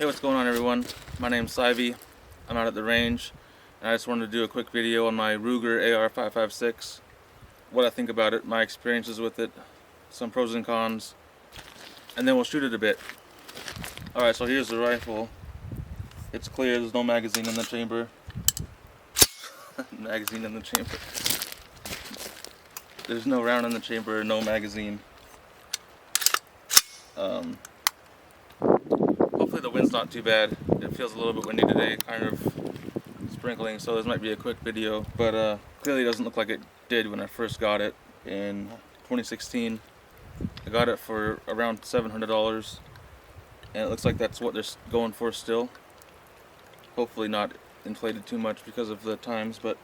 Hey, what's going on, everyone? My name's Sivy. I'm out at the range, and I just wanted to do a quick video on my Ruger AR-556, what I think about it, my experiences with it, some pros and cons, and then we'll shoot it a bit. Alright, so here's the rifle. It's clear, there's no magazine in the chamber. Magazine in the chamber. There's no round in the chamber, no magazine. Hopefully the wind's not too bad. It feels a little bit windy today, kind of sprinkling, so this might be a quick video, but clearly it doesn't look like it did when I first got it in 2016. I got it for around $700, and it looks like that's what they're going for still. Hopefully not inflated too much because of the times, but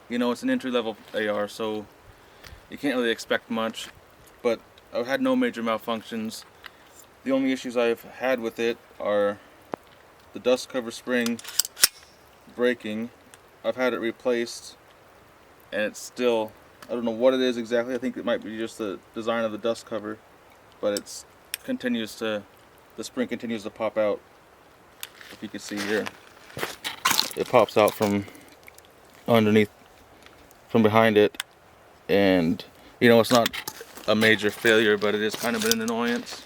you know, it's an entry-level AR, so you can't really expect much. But I've had no major malfunctions. The only issues I've had with it are the dust cover spring breaking. I've had it replaced, and it's still, I don't know what it is exactly. I think it might be just the design of the dust cover, but the spring continues to pop out. If you can see here, it pops out from underneath, from behind it, and you know, it's not a major failure, but it is kind of an annoyance.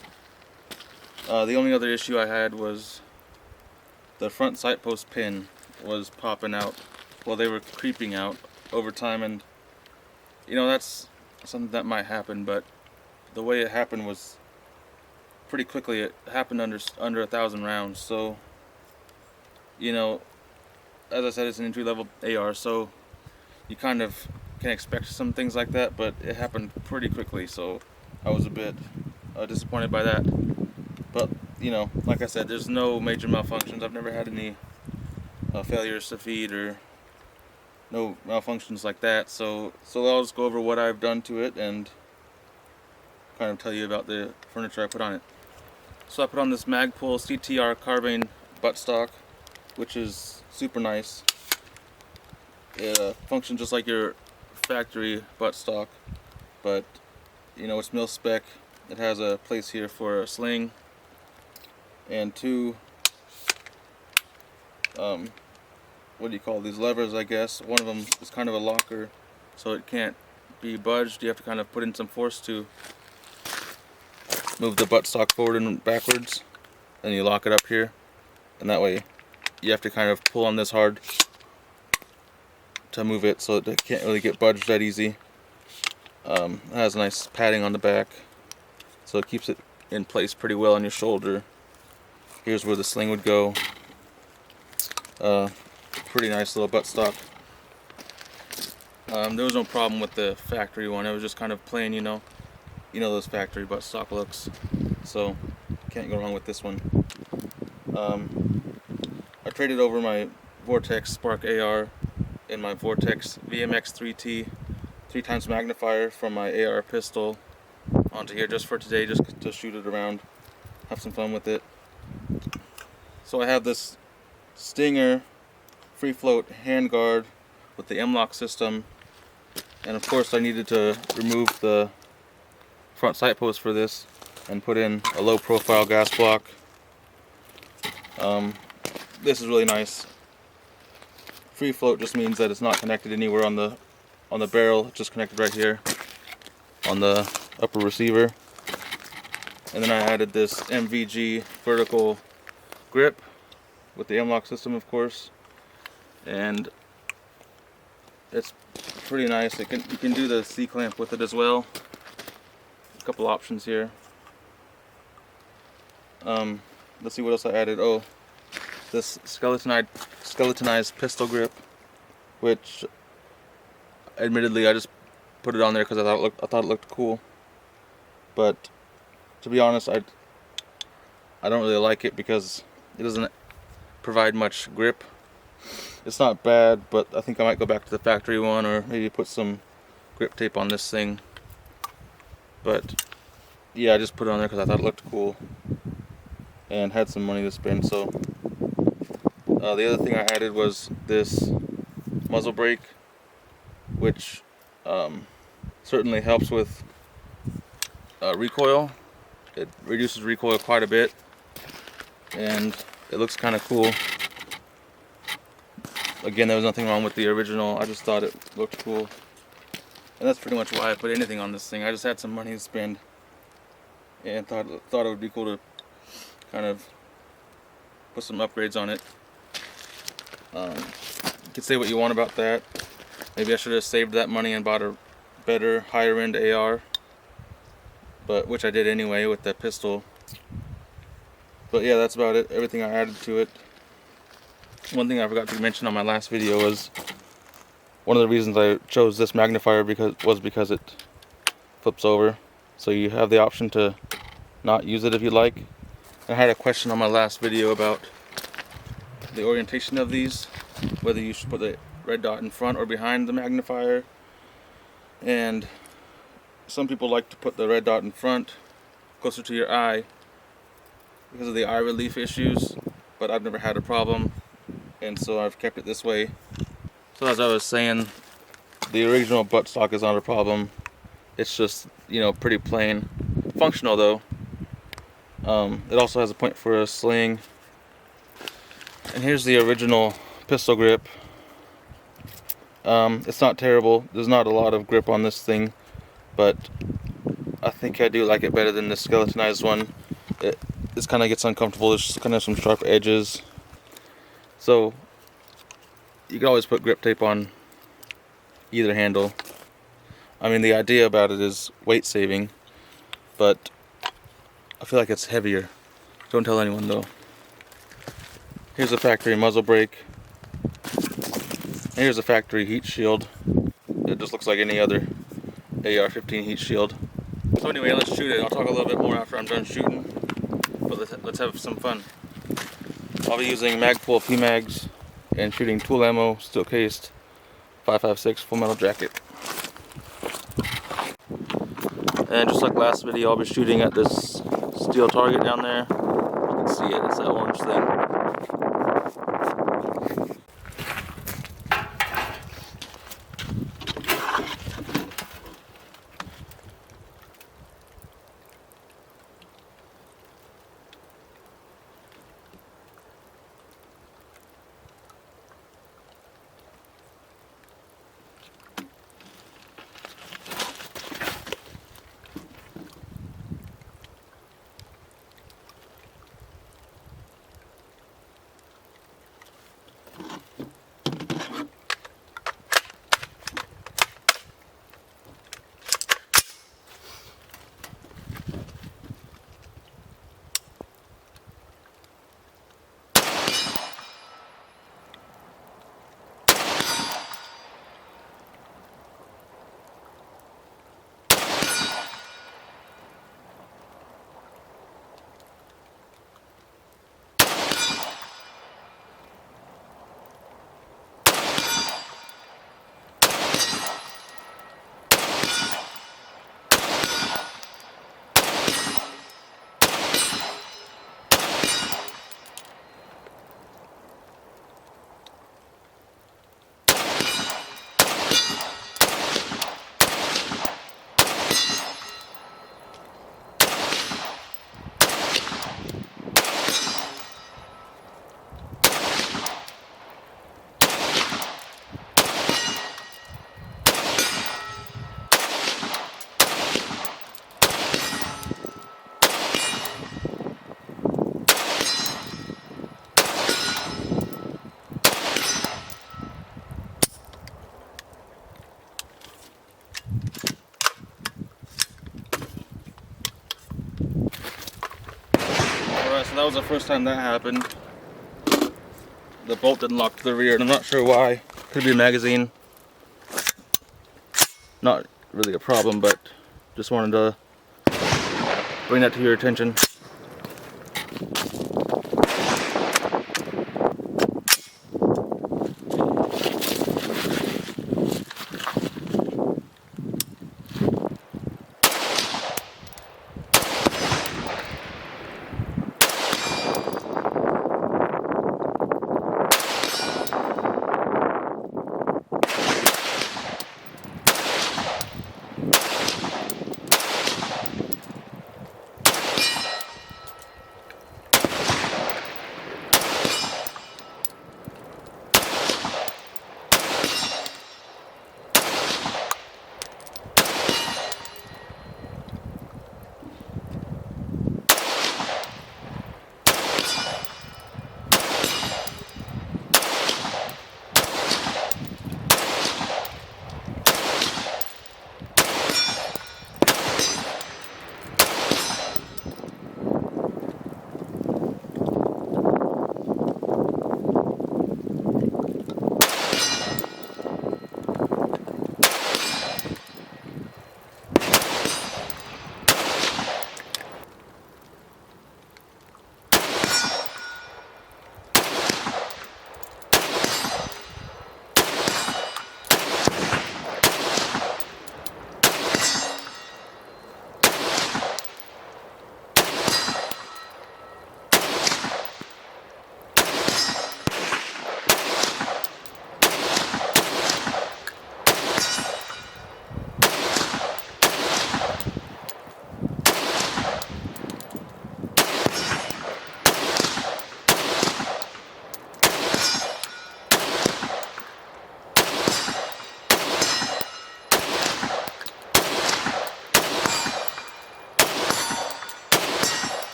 The only other issue I had was the front sight post pin was popping out. Well, they were creeping out over time, and you know, that's something that might happen, but the way it happened was pretty quickly. It happened under 1,000 rounds, so you know, as I said, it's an entry-level AR, so you kind of can expect some things like that, but it happened pretty quickly, so I was a bit disappointed by that. But you know, like I said, there's no major malfunctions. I've never had any failures to feed or no malfunctions like that, so I'll just go over what I've done to it and kind of tell you about the furniture I put on it. So I put on this Magpul CTR carbine buttstock, which is super nice. It functions just like your factory buttstock, but you know, it's mil spec. It has a place here for a sling and two what do you call these, levers, I guess. One of them is kind of a locker, so it can't be budged. You have to kind of put in some force to move the buttstock forward and backwards, and you lock it up here, and that way you have to kind of pull on this hard to move it, so it can't really get budged that easy. It has nice padding on the back, so it keeps it in place pretty well on your shoulder. Here's where the sling would go. Pretty nice little buttstock. There was no problem with the factory one. It was just kind of plain, you know those factory buttstock looks. So can't go wrong with this one. I traded over my Vortex Spark AR and my Vortex VMX 3T 3x magnifier from my AR pistol onto here just for today, just to shoot it around, have some fun with it. So I have this Stinger free float handguard with the M-LOK system, and of course I needed to remove the front sight post for this and put in a low profile gas block. This is really nice. Free float just means that it's not connected anywhere on the barrel. It's just connected right here on the upper receiver. And then I added this MVG vertical grip with the M-LOK system, of course, and it's pretty nice. You can do the C-clamp with it as well. A couple options here. Let's see what else I added. Oh, this skeletonized pistol grip, which admittedly I just put it on there because I thought it looked cool. But to be honest, I don't really like it because it doesn't provide much grip. It's not bad, but I think I might go back to the factory one, or maybe put some grip tape on this thing. But yeah, I just put it on there because I thought it looked cool and had some money to spend. So the other thing I added was this muzzle brake, which certainly helps with recoil. It reduces recoil quite a bit. and it looks kind of cool. Again, there was nothing wrong with the original, I just thought it looked cool. And that's pretty much why I put anything on this thing. I just had some money to spend and thought it would be cool to kind of put some upgrades on it. You can say what you want about that. Maybe I should have saved that money and bought a better, higher end AR, but which I did anyway with that pistol. But yeah, that's about it. Everything I added to it. One thing I forgot to mention on my last video was one of the reasons I chose this magnifier was because it flips over, so you have the option to not use it if you like. I had a question on my last video about the orientation of these, whether you should put the red dot in front or behind the magnifier, and some people like to put the red dot in front, closer to your eye, because of the eye relief issues, but I've never had a problem, and so I've kept it this way. So as I was saying, the original buttstock is not a problem. It's just, you know, pretty plain. Functional though. It also has a point for a sling. And here's the original pistol grip. It's not terrible. There's not a lot of grip on this thing, but I think I do like it better than the skeletonized one. It kind of gets uncomfortable. There's kind of some sharp edges. So you can always put grip tape on either handle. I mean, the idea about it is weight saving, but I feel like it's heavier. Don't tell anyone though. Here's a factory muzzle brake. Here's a factory heat shield. It just looks like any other AR-15 heat shield. So anyway, let's shoot it. I'll talk a little bit more after I'm done shooting, but let's have some fun. I'll be using Magpul PMags and shooting tool ammo, steel cased, 5.56 full metal jacket. And just like last video, I'll be shooting at this steel target down there. You can see it, it's that orange thing. So that was the first time that happened. The bolt didn't lock to the rear, and I'm not sure why. Could be a magazine. Not really a problem, but just wanted to bring that to your attention.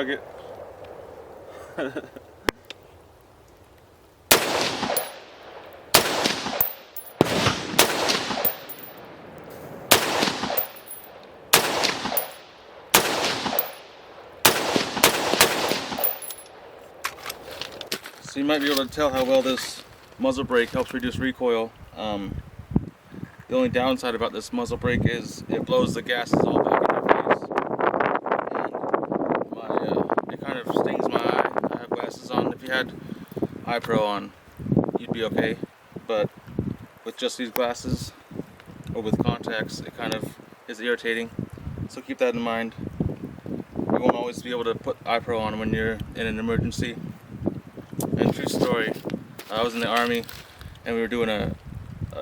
target. So you might be able to tell how well this muzzle brake helps reduce recoil. The only downside about this muzzle brake is it blows the gases all back in your face. And it kind of stings my eye. I have glasses on. If you had eye pro on, you'd be okay. But with just these glasses, or with contacts, it kind of is irritating. So keep that in mind. You won't always be able to put eye pro on when you're in an emergency. And true story, I was in the Army and we were doing a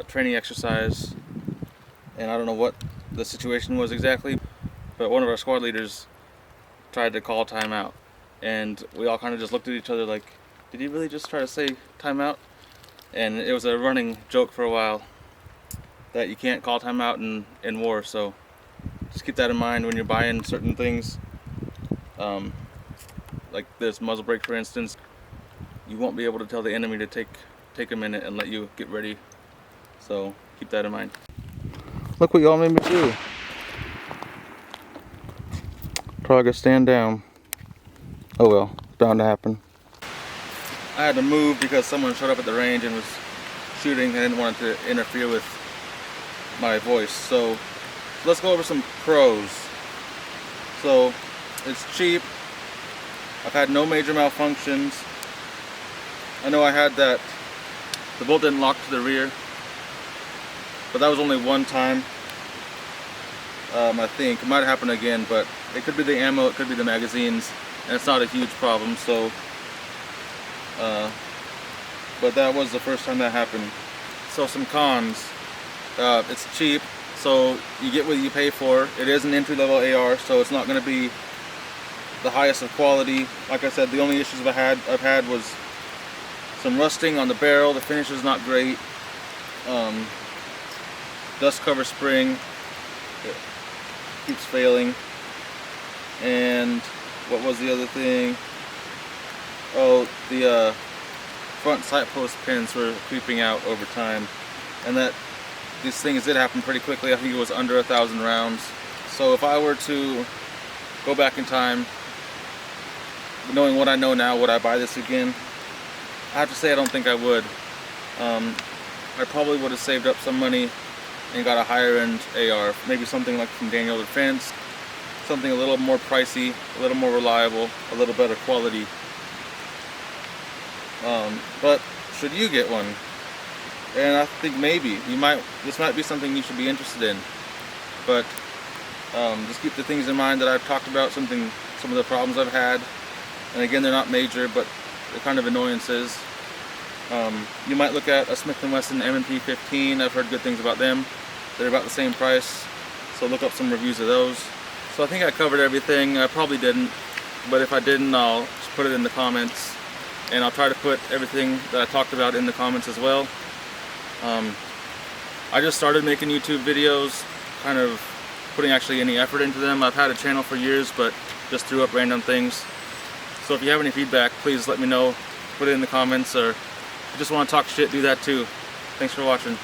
training exercise, and I don't know what the situation was exactly, but one of our squad leaders tried to call timeout, and we all kind of just looked at each other like, did he really just try to say timeout? And it was a running joke for a while that you can't call timeout in war, so just keep that in mind when you're buying certain things. Like this muzzle brake, for instance, you won't be able to tell the enemy to take a minute and let you get ready. So keep that in mind. Look what y'all made me do. Probably gonna stand down. Oh well, it's bound to happen. I had to move because someone showed up at the range and was shooting. I didn't want it to interfere with my voice. So let's go over some pros. So it's cheap. I've had no major malfunctions. I know I had that the bolt didn't lock to the rear, but that was only one time. I think it might happen again, but it could be the ammo, it could be the magazines, and it's not a huge problem. So but that was the first time that happened. So some cons. It's cheap, so you get what you pay for. It is an entry-level AR, so it's not going to be the highest of quality. Like I said, the only issues I've had was some rusting on the barrel. The finish is not great. Dust cover spring, it keeps failing. And what was the other thing? Oh, the front sight post pins were creeping out over time, and that these things did happen pretty quickly. I think it was under 1,000 rounds. So if I were to go back in time, knowing what I know now, would I buy this again? I have to say I don't think I would. I probably would have saved up some money and got a higher end AR, maybe something like from Daniel Defense, something a little more pricey, a little more reliable, a little better quality. But should you get one? And I think maybe this might be something you should be interested in. But just keep the things in mind that I've talked about, some of the problems I've had. And again, they're not major, but they're kind of annoyances. You might look at a Smith & Wesson M&P 15. I've heard good things about them. They're about the same price, so look up some reviews of those. So I think I covered everything. I probably didn't, but if I didn't, I'll just put it in the comments, and I'll try to put everything that I talked about in the comments as well. I just started making YouTube videos, kind of putting actually any effort into them. I've had a channel for years, but just threw up random things. So if you have any feedback, please let me know. Put it in the comments, or if you just want to talk shit, do that too. Thanks for watching.